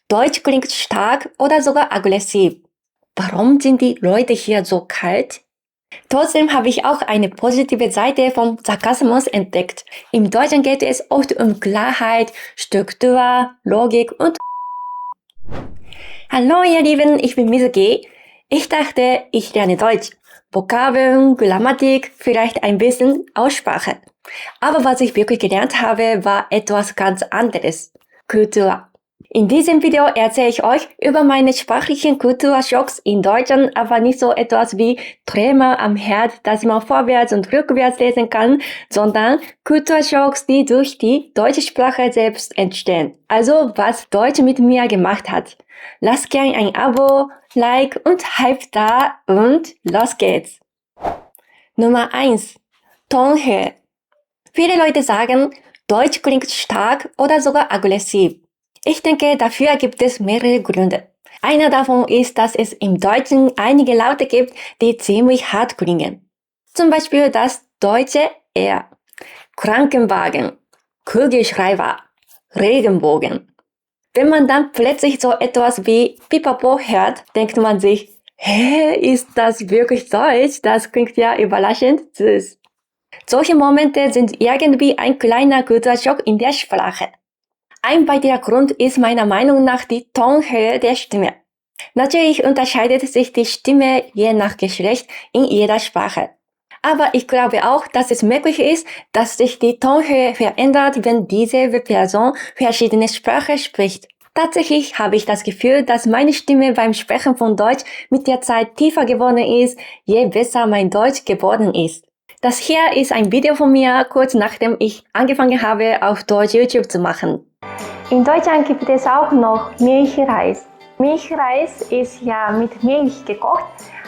Deutsch klingt stark oder sogar aggressiv. Warum sind die Leute hier so kalt? Trotzdem habe ich auch eine positive Seite vom Sarkasmus entdeckt. Im Deutschen geht es oft um Klarheit, Struktur, Logik und... Hallo ihr Lieben, ich bin Misugi. Ich dachte, ich lerne Deutsch. Vokabeln, Grammatik, vielleicht ein bisschen Aussprache. Aber was ich wirklich gelernt habe, war etwas ganz anderes. Kultur. In diesem Video erzähle ich euch über meine sprachlichen Kulturschocks in Deutschland, aber nicht so etwas wie Tremor am Herd, das man vorwärts und rückwärts lesen kann, sondern Kulturschocks, die durch die deutsche Sprache selbst entstehen. Also was Deutsch mit mir gemacht hat. Lasst gern ein Abo, Like und Hype da und los geht's. Nummer 1. Tonhöhe. Viele Leute sagen, Deutsch klingt stark oder sogar aggressiv. Ich denke, dafür gibt es mehrere Gründe. Einer davon ist, dass es im Deutschen einige Laute gibt, die ziemlich hart klingen. Zum Beispiel das deutsche R, Krankenwagen, Kugelschreiber, Regenbogen. Wenn man dann plötzlich so etwas wie Pipapo hört, denkt man sich, hä, ist das wirklich Deutsch? Das klingt ja überraschend süß. Solche Momente sind irgendwie ein kleiner Kulturschock in der Sprache. Ein weiterer Grund ist meiner Meinung nach die Tonhöhe der Stimme. Natürlich unterscheidet sich die Stimme je nach Geschlecht in jeder Sprache. Aber ich glaube auch, dass es möglich ist, dass sich die Tonhöhe verändert, wenn diese Person verschiedene Sprachen spricht. Tatsächlich habe ich das Gefühl, dass meine Stimme beim Sprechen von Deutsch mit der Zeit tiefer geworden ist, je besser mein Deutsch geworden ist. Das hier ist ein Video von mir, kurz nachdem ich angefangen habe, auf Deutsch YouTube zu machen. In Deutschland gibt es auch noch Milchreis. Milchreis ist ja mit Milch gekocht,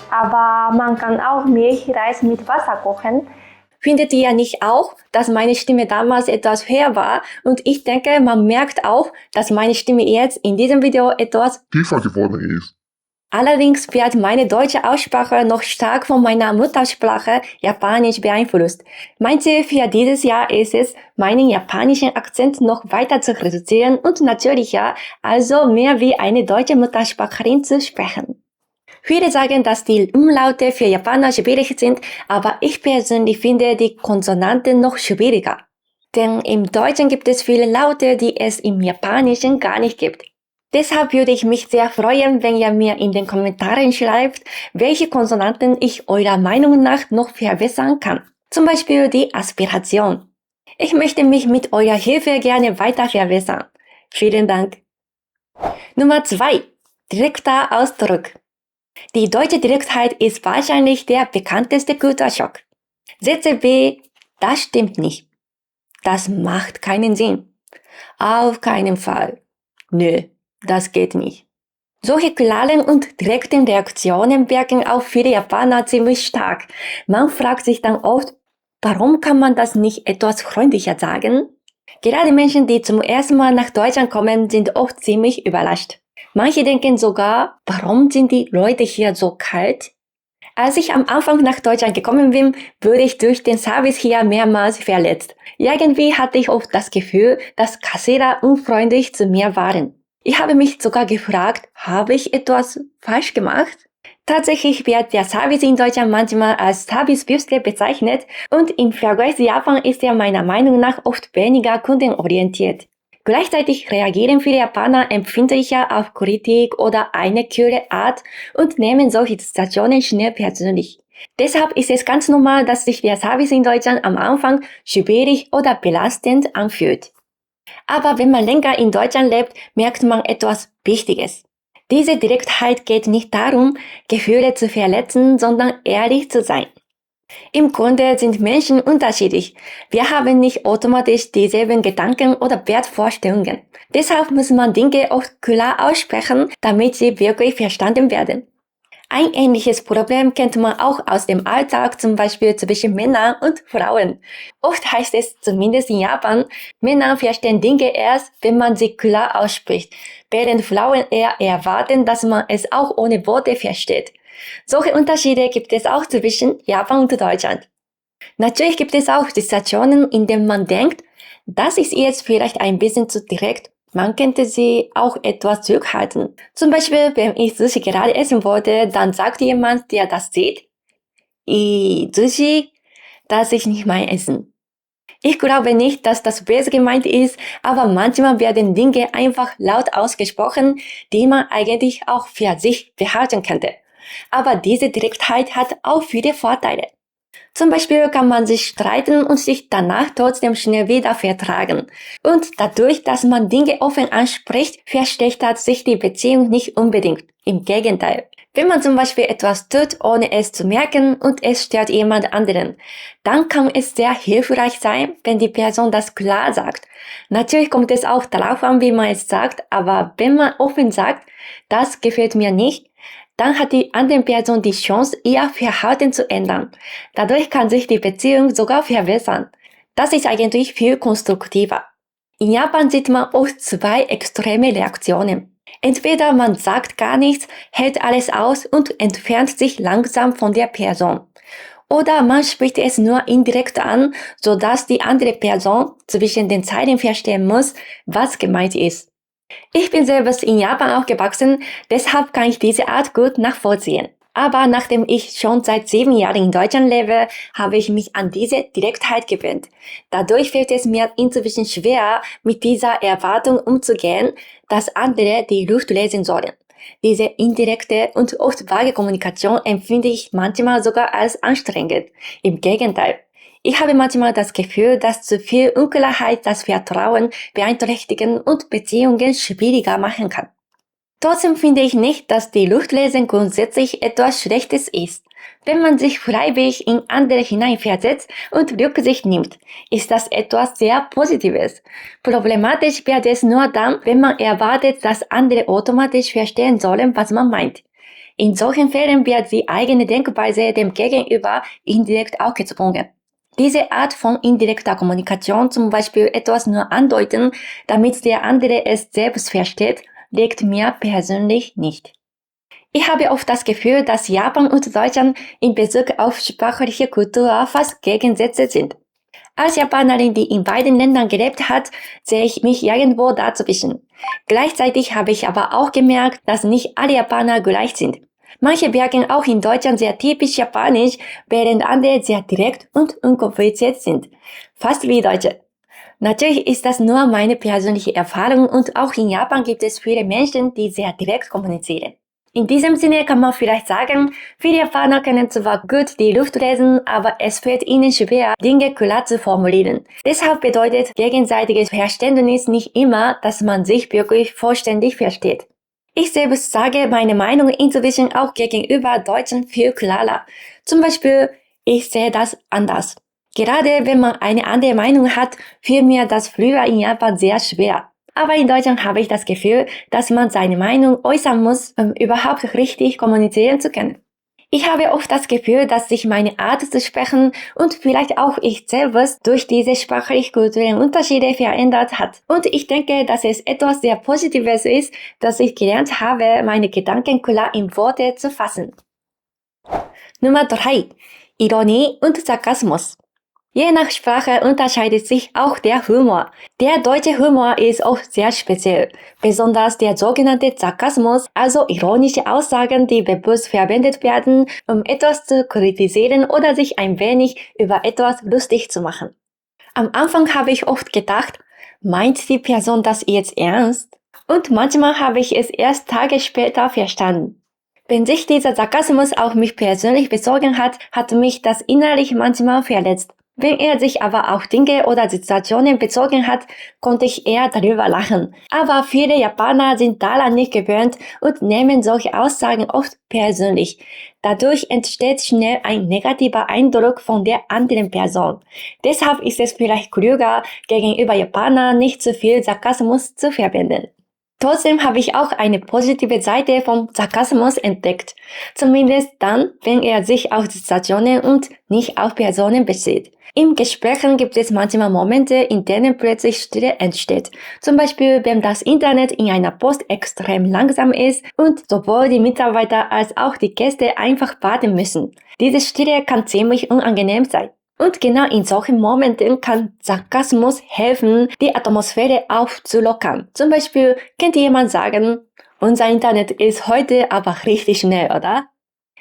aber man kann auch Milchreis mit Wasser kochen. Findet ihr nicht auch, dass meine Stimme damals etwas höher war? Und ich denke, man merkt auch, dass meine Stimme jetzt in diesem Video etwas tiefer geworden ist. Allerdings wird meine deutsche Aussprache noch stark von meiner Muttersprache Japanisch beeinflusst. Mein Ziel für dieses Jahr ist es, meinen japanischen Akzent noch weiter zu reduzieren und natürlicher, also mehr wie eine deutsche Muttersprachlerin zu sprechen. Viele sagen, dass die Umlaute für Japaner schwierig sind, aber ich persönlich finde die Konsonanten noch schwieriger. Denn im Deutschen gibt es viele Laute, die es im Japanischen gar nicht gibt. Deshalb würde ich mich sehr freuen, wenn ihr mir in den Kommentaren schreibt, welche Konsonanten ich eurer Meinung nach noch verbessern kann. Zum Beispiel die Aspiration. Ich möchte mich mit eurer Hilfe gerne weiter verbessern. Vielen Dank. Nummer 2. Direkter Ausdruck. Die deutsche Direktheit ist wahrscheinlich der bekannteste Kulturschock. Sätze wie, das stimmt nicht. Das macht keinen Sinn. Auf keinen Fall. Nö. Das geht nicht. Solche klaren und direkten Reaktionen wirken auf viele Japaner ziemlich stark. Man fragt sich dann oft, warum kann man das nicht etwas freundlicher sagen? Gerade Menschen, die zum ersten Mal nach Deutschland kommen, sind oft ziemlich überrascht. Manche denken sogar, warum sind die Leute hier so kalt? Als ich am Anfang nach Deutschland gekommen bin, wurde ich durch den Service hier mehrmals verletzt. Irgendwie hatte ich oft das Gefühl, dass Kassierer unfreundlich zu mir waren. Ich habe mich sogar gefragt, habe ich etwas falsch gemacht? Tatsächlich wird der Service in Deutschland manchmal als Servicewüste bezeichnet und im Vergleich zu Japan ist er meiner Meinung nach oft weniger kundenorientiert. Gleichzeitig reagieren viele Japaner empfindlicher auf Kritik oder eine kühle Art und nehmen solche Situationen schnell persönlich. Deshalb ist es ganz normal, dass sich der Service in Deutschland am Anfang schwierig oder belastend anfühlt. Aber wenn man länger in Deutschland lebt, merkt man etwas Wichtiges. Diese Direktheit geht nicht darum, Gefühle zu verletzen, sondern ehrlich zu sein. Im Grunde sind Menschen unterschiedlich. Wir haben nicht automatisch dieselben Gedanken oder Wertvorstellungen. Deshalb muss man Dinge oft klar aussprechen, damit sie wirklich verstanden werden. Ein ähnliches Problem kennt man auch aus dem Alltag, zum Beispiel zwischen Männern und Frauen. Oft heißt es, zumindest in Japan, Männer verstehen Dinge erst, wenn man sie klar ausspricht, während Frauen eher erwarten, dass man es auch ohne Worte versteht. Solche Unterschiede gibt es auch zwischen Japan und Deutschland. Natürlich gibt es auch Situationen, in denen man denkt, das ist jetzt vielleicht ein bisschen zu direkt Man könnte sie auch etwas zurückhalten. Zum Beispiel, wenn ich Sushi gerade essen wollte, dann sagt jemand, der das sieht, Sushi, das ist nicht mein Essen. Ich glaube nicht, dass das böse gemeint ist, aber manchmal werden Dinge einfach laut ausgesprochen, die man eigentlich auch für sich behalten könnte. Aber diese Direktheit hat auch viele Vorteile. Zum Beispiel kann man sich streiten und sich danach trotzdem schnell wieder vertragen. Und dadurch, dass man Dinge offen anspricht, verschlechtert sich die Beziehung nicht unbedingt. Im Gegenteil. Wenn man zum Beispiel etwas tut, ohne es zu merken und es stört jemand anderen, dann kann es sehr hilfreich sein, wenn die Person das klar sagt. Natürlich kommt es auch darauf an, wie man es sagt, aber wenn man offen sagt, das gefällt mir nicht, dann hat die andere Person die Chance, ihr Verhalten zu ändern. Dadurch kann sich die Beziehung sogar verbessern. Das ist eigentlich viel konstruktiver. In Japan sieht man oft zwei extreme Reaktionen. Entweder man sagt gar nichts, hält alles aus und entfernt sich langsam von der Person. Oder man spricht es nur indirekt an, sodass die andere Person zwischen den Zeilen verstehen muss, was gemeint ist. Ich bin selbst in Japan aufgewachsen, deshalb kann ich diese Art gut nachvollziehen. Aber nachdem ich schon seit 7 Jahren in Deutschland lebe, habe ich mich an diese Direktheit gewöhnt. Dadurch fällt es mir inzwischen schwer, mit dieser Erwartung umzugehen, dass andere die Luft lesen sollen. Diese indirekte und oft vage Kommunikation empfinde ich manchmal sogar als anstrengend. Im Gegenteil. Ich habe manchmal das Gefühl, dass zu viel Unklarheit das Vertrauen beeinträchtigen und Beziehungen schwieriger machen kann. Trotzdem finde ich nicht, dass die Luftlesen grundsätzlich etwas Schlechtes ist. Wenn man sich freiwillig in andere hineinversetzt und Rücksicht nimmt, ist das etwas sehr Positives. Problematisch wird es nur dann, wenn man erwartet, dass andere automatisch verstehen sollen, was man meint. In solchen Fällen wird die eigene Denkweise dem Gegenüber indirekt aufgezwungen. Diese Art von indirekter Kommunikation, zum Beispiel etwas nur andeuten, damit der andere es selbst versteht, liegt mir persönlich nicht. Ich habe oft das Gefühl, dass Japan und Deutschland in Bezug auf sprachliche Kultur fast Gegensätze sind. Als Japanerin, die in beiden Ländern gelebt hat, sehe ich mich irgendwo dazwischen. Gleichzeitig habe ich aber auch gemerkt, dass nicht alle Japaner gleich sind. Manche wirken auch in Deutschland sehr typisch japanisch, während andere sehr direkt und unkompliziert sind. Fast wie Deutsche. Natürlich ist das nur meine persönliche Erfahrung und auch in Japan gibt es viele Menschen, die sehr direkt kommunizieren. In diesem Sinne kann man vielleicht sagen, viele Japaner können zwar gut die Luft lesen, aber es fällt ihnen schwer, Dinge klar zu formulieren. Deshalb bedeutet gegenseitiges Verständnis nicht immer, dass man sich wirklich vollständig versteht. Ich selbst sage meine Meinung inzwischen auch gegenüber Deutschen viel klarer. Zum Beispiel, ich sehe das anders. Gerade wenn man eine andere Meinung hat, fiel mir das früher in Japan sehr schwer. Aber in Deutschland habe ich das Gefühl, dass man seine Meinung äußern muss, um überhaupt richtig kommunizieren zu können. Ich habe oft das Gefühl, dass sich meine Art zu sprechen und vielleicht auch ich selbst durch diese sprachlich-kulturellen Unterschiede verändert hat. Und ich denke, dass es etwas sehr Positives ist, dass ich gelernt habe, meine Gedanken klar in Worte zu fassen. Nummer 3. Ironie und Sarkasmus. Je nach Sprache unterscheidet sich auch der Humor. Der deutsche Humor ist oft sehr speziell. Besonders der sogenannte Sarkasmus, also ironische Aussagen, die bewusst verwendet werden, um etwas zu kritisieren oder sich ein wenig über etwas lustig zu machen. Am Anfang habe ich oft gedacht, meint die Person das jetzt ernst? Und manchmal habe ich es erst Tage später verstanden. Wenn sich dieser Sarkasmus auf mich persönlich bezogen hat, hat mich das innerlich manchmal verletzt. Wenn er sich aber auf Dinge oder Situationen bezogen hat, konnte ich eher darüber lachen. Aber viele Japaner sind daran nicht gewöhnt und nehmen solche Aussagen oft persönlich. Dadurch entsteht schnell ein negativer Eindruck von der anderen Person. Deshalb ist es vielleicht klüger, gegenüber Japanern nicht zu viel Sarkasmus zu verwenden. Trotzdem habe ich auch eine positive Seite vom Sarkasmus entdeckt. Zumindest dann, wenn er sich auf Situationen und nicht auf Personen bezieht. Im Gesprächen gibt es manchmal Momente, in denen plötzlich Stille entsteht. Zum Beispiel, wenn das Internet in einer Post extrem langsam ist und sowohl die Mitarbeiter als auch die Gäste einfach warten müssen. Diese Stille kann ziemlich unangenehm sein. Und genau in solchen Momenten kann Sarkasmus helfen, die Atmosphäre aufzulockern. Zum Beispiel könnte jemand sagen, unser Internet ist heute aber richtig schnell, oder?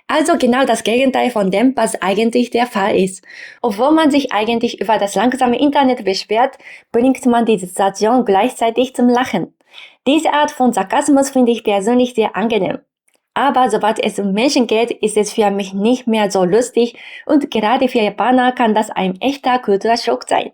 Also genau das Gegenteil von dem, was eigentlich der Fall ist. Obwohl man sich eigentlich über das langsame Internet beschwert, bringt man die Situation gleichzeitig zum Lachen. Diese Art von Sarkasmus finde ich persönlich sehr angenehm. Aber sobald es um Menschen geht, ist es für mich nicht mehr so lustig und gerade für Japaner kann das ein echter Kulturschock sein.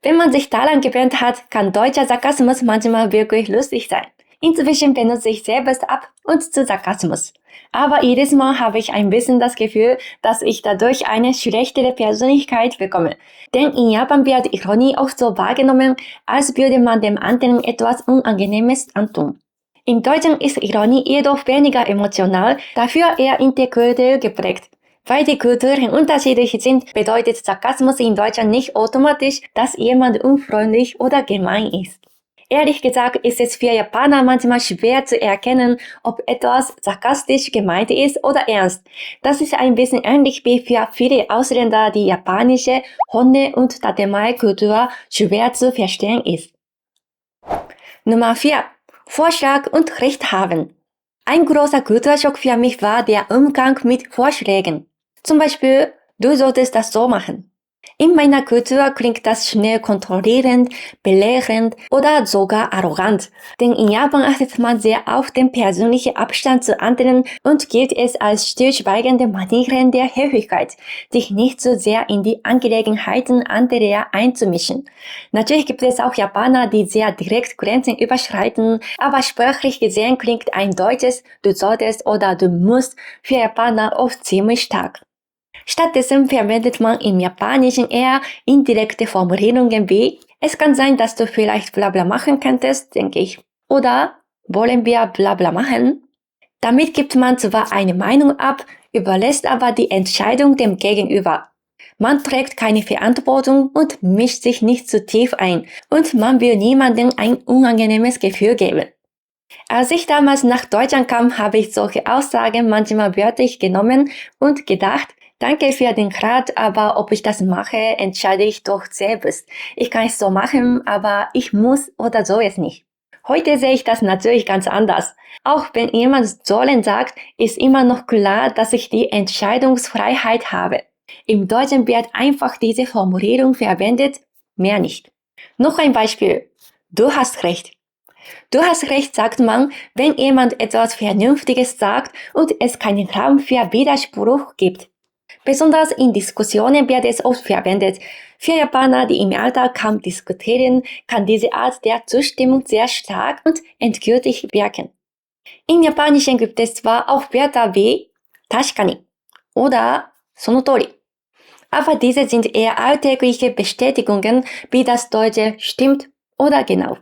Wenn man sich daran gewöhnt hat, kann deutscher Sarkasmus manchmal wirklich lustig sein. Inzwischen benutze ich selbst ab und zu Sarkasmus. Aber jedes Mal habe ich ein bisschen das Gefühl, dass ich dadurch eine schlechtere Persönlichkeit bekomme. Denn in Japan wird Ironie oft so wahrgenommen, als würde man dem anderen etwas Unangenehmes antun. Im Deutschen ist Ironie jedoch weniger emotional, dafür eher interkulturell geprägt. Weil die Kulturen unterschiedlich sind, bedeutet Sarkasmus in Deutschland nicht automatisch, dass jemand unfreundlich oder gemein ist. Ehrlich gesagt ist es für Japaner manchmal schwer zu erkennen, ob etwas sarkastisch gemeint ist oder ernst. Das ist ein bisschen ähnlich wie für viele Ausländer die japanische Honne- und Tatemae-Kultur schwer zu verstehen ist. Nummer 4. Vorschlag und Recht haben. Ein großer Kulturschock für mich war der Umgang mit Vorschlägen. Zum Beispiel, du solltest das so machen. In meiner Kultur klingt das schnell kontrollierend, belehrend oder sogar arrogant. Denn in Japan achtet man sehr auf den persönlichen Abstand zu anderen und gilt es als stillschweigende Manieren der Höflichkeit, sich nicht so sehr in die Angelegenheiten anderer einzumischen. Natürlich gibt es auch Japaner, die sehr direkt Grenzen überschreiten, aber sprachlich gesehen klingt ein deutsches du solltest oder du musst für Japaner oft ziemlich stark. Stattdessen verwendet man im Japanischen eher indirekte Formulierungen wie es kann sein, dass du vielleicht Blabla machen könntest, denke ich. Oder wollen wir Blabla machen? Damit gibt man zwar eine Meinung ab, überlässt aber die Entscheidung dem Gegenüber. Man trägt keine Verantwortung und mischt sich nicht zu tief ein und man will niemandem ein unangenehmes Gefühl geben. Als ich damals nach Deutschland kam, habe ich solche Aussagen manchmal wörtlich genommen und gedacht, danke für den Rat, aber ob ich das mache, entscheide ich doch selbst. Ich kann es so machen, aber ich muss oder soll es nicht. Heute sehe ich das natürlich ganz anders. Auch wenn jemand sollen sagt, ist immer noch klar, dass ich die Entscheidungsfreiheit habe. Im Deutschen wird einfach diese Formulierung verwendet, mehr nicht. Noch ein Beispiel. Du hast recht. Du hast recht, sagt man, wenn jemand etwas Vernünftiges sagt und es keinen Raum für Widerspruch gibt. Besonders in Diskussionen wird es oft verwendet. Für Japaner, die im Alltag kaum diskutieren, kann diese Art der Zustimmung sehr stark und endgültig wirken. Im Japanischen gibt es zwar auch Wörter wie Tashikani oder Sonotori, aber diese sind eher alltägliche Bestätigungen wie das deutsche stimmt oder genau.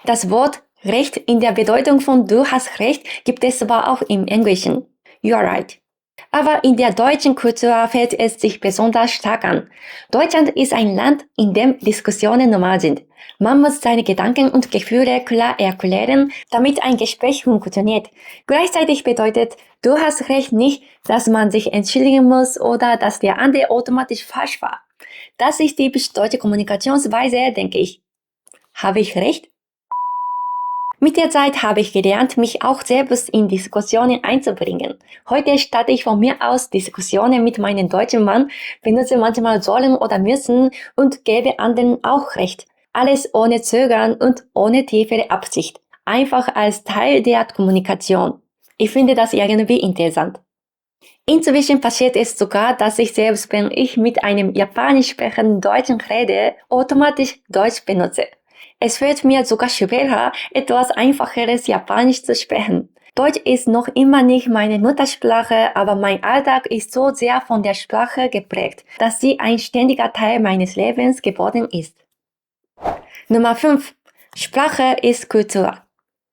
Das Wort Recht in der Bedeutung von du hast Recht gibt es zwar auch im Englischen. You're right. Aber in der deutschen Kultur fällt es sich besonders stark an. Deutschland ist ein Land, in dem Diskussionen normal sind. Man muss seine Gedanken und Gefühle klar erklären, damit ein Gespräch funktioniert. Gleichzeitig bedeutet, du hast recht nicht, dass man sich entschuldigen muss oder dass der andere automatisch falsch war. Das ist typisch deutsche Kommunikationsweise, denke ich. Habe ich recht? Mit der Zeit habe ich gelernt, mich auch selbst in Diskussionen einzubringen. Heute starte ich von mir aus Diskussionen mit meinem deutschen Mann, benutze manchmal sollen oder müssen und gebe anderen auch recht. Alles ohne Zögern und ohne tiefere Absicht. Einfach als Teil der Kommunikation. Ich finde das irgendwie interessant. Inzwischen passiert es sogar, dass ich selbst, wenn ich mit einem japanisch sprechenden Deutschen rede, automatisch Deutsch benutze. Es fällt mir sogar schwerer, etwas einfacheres Japanisch zu sprechen. Deutsch ist noch immer nicht meine Muttersprache, aber mein Alltag ist so sehr von der Sprache geprägt, dass sie ein ständiger Teil meines Lebens geworden ist. Nummer 5. Sprache ist Kultur.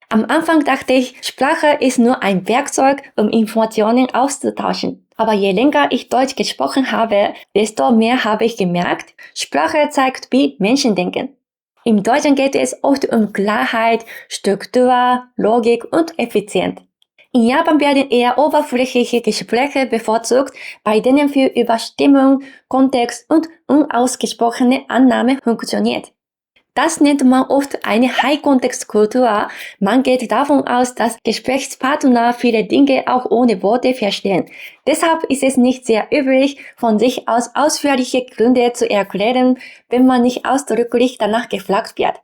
Am Anfang dachte ich, Sprache ist nur ein Werkzeug, um Informationen auszutauschen. Aber je länger ich Deutsch gesprochen habe, desto mehr habe ich gemerkt, Sprache zeigt, wie Menschen denken. Im Deutschen geht es oft um Klarheit, Struktur, Logik und Effizienz. In Japan werden eher oberflächliche Gespräche bevorzugt, bei denen viel Überstimmung, Kontext und unausgesprochene Annahme funktioniert. Das nennt man oft eine High-Kontext-Kultur. Man geht davon aus, dass Gesprächspartner viele Dinge auch ohne Worte verstehen. Deshalb ist es nicht sehr üblich, von sich aus ausführliche Gründe zu erklären, wenn man nicht ausdrücklich danach gefragt wird.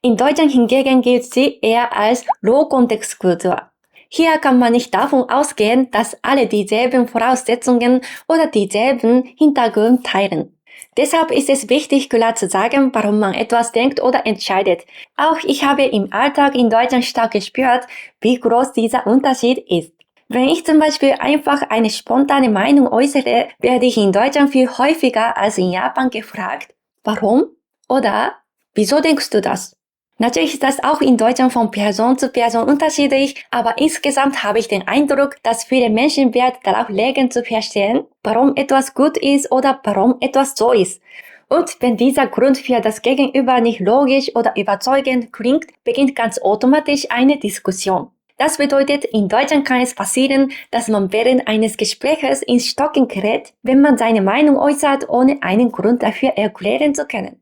In Deutschland hingegen gilt sie eher als Low-Kontext-Kultur. Hier kann man nicht davon ausgehen, dass alle dieselben Voraussetzungen oder dieselben Hintergrund teilen. Deshalb ist es wichtig, klar zu sagen, warum man etwas denkt oder entscheidet. Auch ich habe im Alltag in Deutschland stark gespürt, wie groß dieser Unterschied ist. Wenn ich zum Beispiel einfach eine spontane Meinung äußere, werde ich in Deutschland viel häufiger als in Japan gefragt, warum oder wieso denkst du das? Natürlich ist das auch in Deutschland von Person zu Person unterschiedlich, aber insgesamt habe ich den Eindruck, dass viele Menschen Wert darauf legen zu verstehen, warum etwas gut ist oder warum etwas so ist. Und wenn dieser Grund für das Gegenüber nicht logisch oder überzeugend klingt, beginnt ganz automatisch eine Diskussion. Das bedeutet, in Deutschland kann es passieren, dass man während eines Gespräches ins Stocken gerät, wenn man seine Meinung äußert, ohne einen Grund dafür erklären zu können.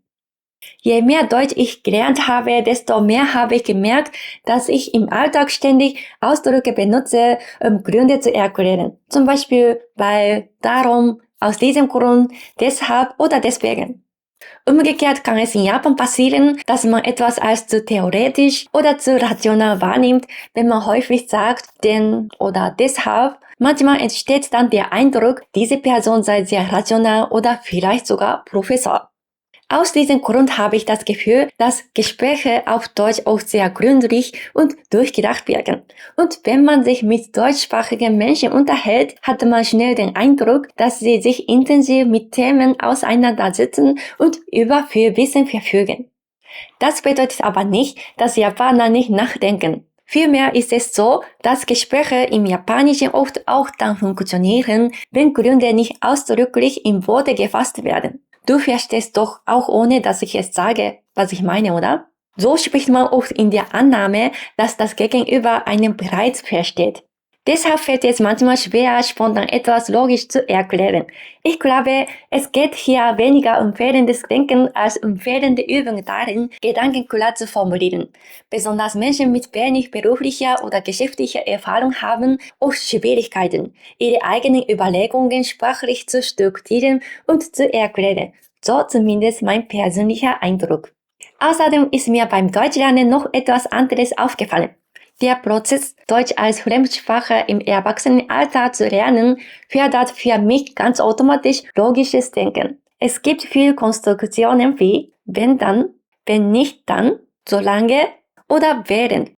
Je mehr Deutsch ich gelernt habe, desto mehr habe ich gemerkt, dass ich im Alltag ständig Ausdrücke benutze, um Gründe zu erklären. Zum Beispiel weil, darum, aus diesem Grund, deshalb oder deswegen. Umgekehrt kann es in Japan passieren, dass man etwas als zu theoretisch oder zu rational wahrnimmt, wenn man häufig sagt, denn oder deshalb. Manchmal entsteht dann der Eindruck, diese Person sei sehr rational oder vielleicht sogar Professor. Aus diesem Grund habe ich das Gefühl, dass Gespräche auf Deutsch oft sehr gründlich und durchgedacht wirken. Und wenn man sich mit deutschsprachigen Menschen unterhält, hat man schnell den Eindruck, dass sie sich intensiv mit Themen auseinandersetzen und über viel Wissen verfügen. Das bedeutet aber nicht, dass Japaner nicht nachdenken. Vielmehr ist es so, dass Gespräche im Japanischen oft auch dann funktionieren, wenn Gründe nicht ausdrücklich in Worte gefasst werden. Du verstehst doch auch ohne, dass ich es sage, was ich meine, oder? So spricht man oft in der Annahme, dass das Gegenüber einen bereits versteht. Deshalb fällt es manchmal schwer, spontan etwas logisch zu erklären. Ich glaube, es geht hier weniger um fehlendes Denken als um fehlende Übung darin, Gedanken klar zu formulieren. Besonders Menschen mit wenig beruflicher oder geschäftlicher Erfahrung haben oft Schwierigkeiten, ihre eigenen Überlegungen sprachlich zu strukturieren und zu erklären. So zumindest mein persönlicher Eindruck. Außerdem ist mir beim Deutschlernen noch etwas anderes aufgefallen. Der Prozess, Deutsch als Fremdsprache im Erwachsenenalter zu lernen, fördert für mich ganz automatisch logisches Denken. Es gibt viele Konstruktionen wie wenn dann, wenn nicht dann, solange oder während,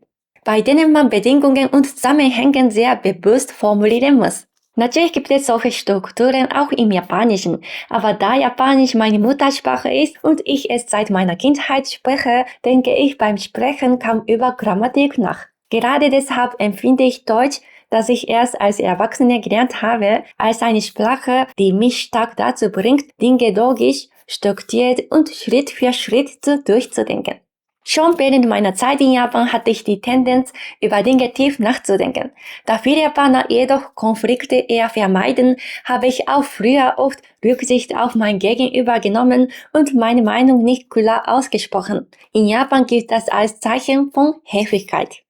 bei denen man Bedingungen und Zusammenhänge sehr bewusst formulieren muss. Natürlich gibt es solche Strukturen auch im Japanischen, aber da Japanisch meine Muttersprache ist und ich es seit meiner Kindheit spreche, denke ich beim Sprechen kaum über Grammatik nach. Gerade deshalb empfinde ich Deutsch, das ich erst als Erwachsene gelernt habe, als eine Sprache, die mich stark dazu bringt, Dinge logisch, strukturiert und Schritt für Schritt durchzudenken. Schon während meiner Zeit in Japan hatte ich die Tendenz, über Dinge tief nachzudenken. Da viele Japaner jedoch Konflikte eher vermeiden, habe ich auch früher oft Rücksicht auf mein Gegenüber genommen und meine Meinung nicht klar ausgesprochen. In Japan gilt das als Zeichen von Höflichkeit.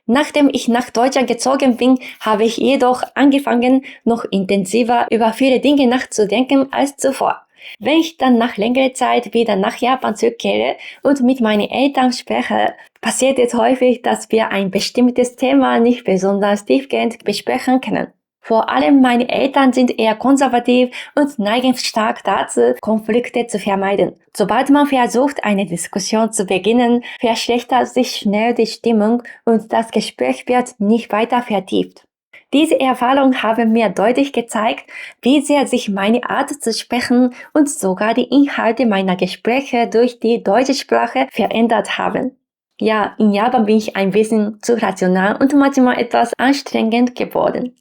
Nachdem ich nach Deutschland gezogen bin, habe ich jedoch angefangen, noch intensiver über viele Dinge nachzudenken als zuvor. Wenn ich dann nach längerer Zeit wieder nach Japan zurückkehre und mit meinen Eltern spreche, passiert es häufig, dass wir ein bestimmtes Thema nicht besonders tiefgehend besprechen können. Vor allem meine Eltern sind eher konservativ und neigen stark dazu, Konflikte zu vermeiden. Sobald man versucht, eine Diskussion zu beginnen, verschlechtert sich schnell die Stimmung und das Gespräch wird nicht weiter vertieft. Diese Erfahrungen haben mir deutlich gezeigt, wie sehr sich meine Art zu sprechen und sogar die Inhalte meiner Gespräche durch die deutsche Sprache verändert haben. Ja, in Japan bin ich ein bisschen zu rational und manchmal etwas anstrengend geworden.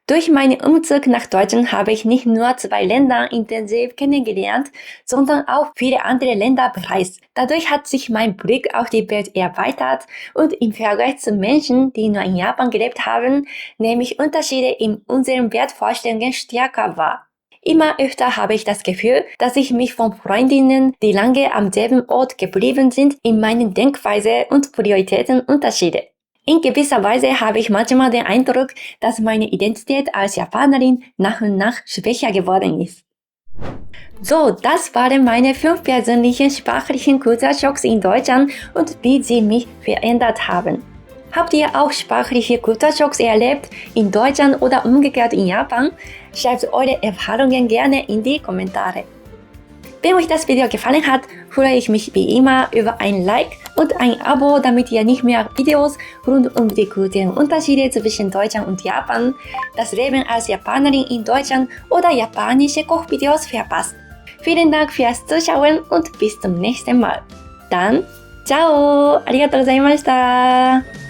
Durch meinen Umzug nach Deutschland habe ich nicht nur 2 Länder intensiv kennengelernt, sondern auch viele andere Länder bereist. Dadurch hat sich mein Blick auf die Welt erweitert und im Vergleich zu Menschen, die nur in Japan gelebt haben, nehme ich Unterschiede in unseren Wertvorstellungen stärker wahr. Immer öfter habe ich das Gefühl, dass ich mich von Freundinnen, die lange am selben Ort geblieben sind, in meinen Denkweise und Prioritäten unterschiede. In gewisser Weise habe ich manchmal den Eindruck, dass meine Identität als Japanerin nach und nach schwächer geworden ist. So, das waren meine 5 persönlichen sprachlichen Kulturschocks in Deutschland und wie sie mich verändert haben. Habt ihr auch sprachliche Kulturschocks erlebt in Deutschland oder umgekehrt in Japan? Schreibt eure Erfahrungen gerne in die Kommentare. Wenn euch das Video gefallen hat, freue ich mich wie immer über ein Like und ein Abo, damit ihr nicht mehr Videos rund um die kulturellen Unterschiede zwischen Deutschland und Japan, das Leben als Japanerin in Deutschland oder japanische Kochvideos verpasst. Vielen Dank fürs Zuschauen und bis zum nächsten Mal. Dann, ciao! ありがとうございました。